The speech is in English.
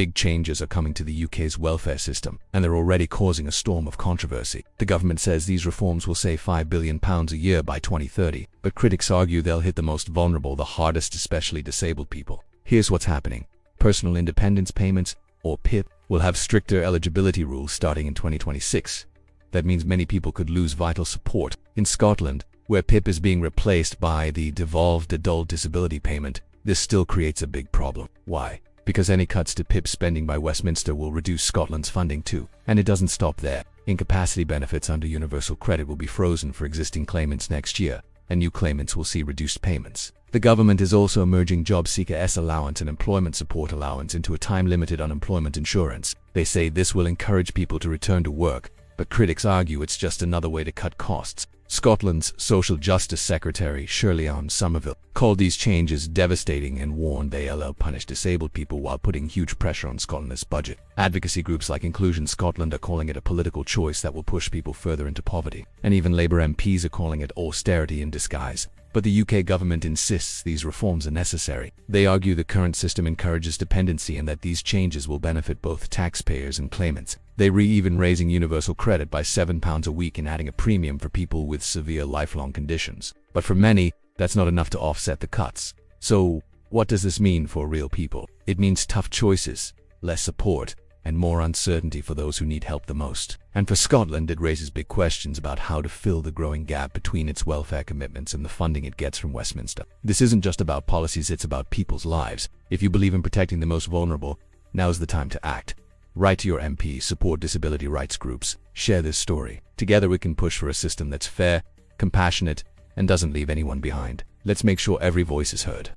Big changes are coming to the UK's welfare system, and they're already causing a storm of controversy. The government says these reforms will save £5 billion a year by 2030, but critics argue they'll hit the most vulnerable the hardest, especially disabled people. Here's what's happening. Personal Independence Payments, or PIP, will have stricter eligibility rules starting in 2026. That means many people could lose vital support. In Scotland, where PIP is being replaced by the devolved adult disability payment, this still creates a big problem. Why? Because any cuts to PIP spending by Westminster will reduce Scotland's funding too. And it doesn't stop there. Incapacity benefits under universal credit will be frozen for existing claimants next year, and new claimants will see reduced payments. The government is also merging job seeker S allowance and employment support allowance into a time-limited unemployment insurance. They say this will encourage people to return to work, but critics argue it's just another way to cut costs. Scotland's Social Justice Secretary, Somerville, called these changes devastating and warned they'll punish disabled people while putting huge pressure on Scotland's budget. Advocacy groups like Inclusion Scotland are calling it a political choice that will push people further into poverty. And even Labour MPs are calling it austerity in disguise. But the UK government insists these reforms are necessary. They argue the current system encourages dependency and that these changes will benefit both taxpayers and claimants. They're even raising universal credit by £7 a week and adding a premium for people with severe lifelong conditions. But for many, that's not enough to offset the cuts. So, what does this mean for real people? It means tough choices, less support, and more uncertainty for those who need help the most. And for Scotland, it raises big questions about how to fill the growing gap between its welfare commitments and the funding it gets from Westminster. This isn't just about policies, it's about people's lives. If you believe in protecting the most vulnerable, now's the time to act. Write to your MP, support disability rights groups, share this story. Together we can push for a system that's fair, compassionate, and doesn't leave anyone behind. Let's make sure every voice is heard.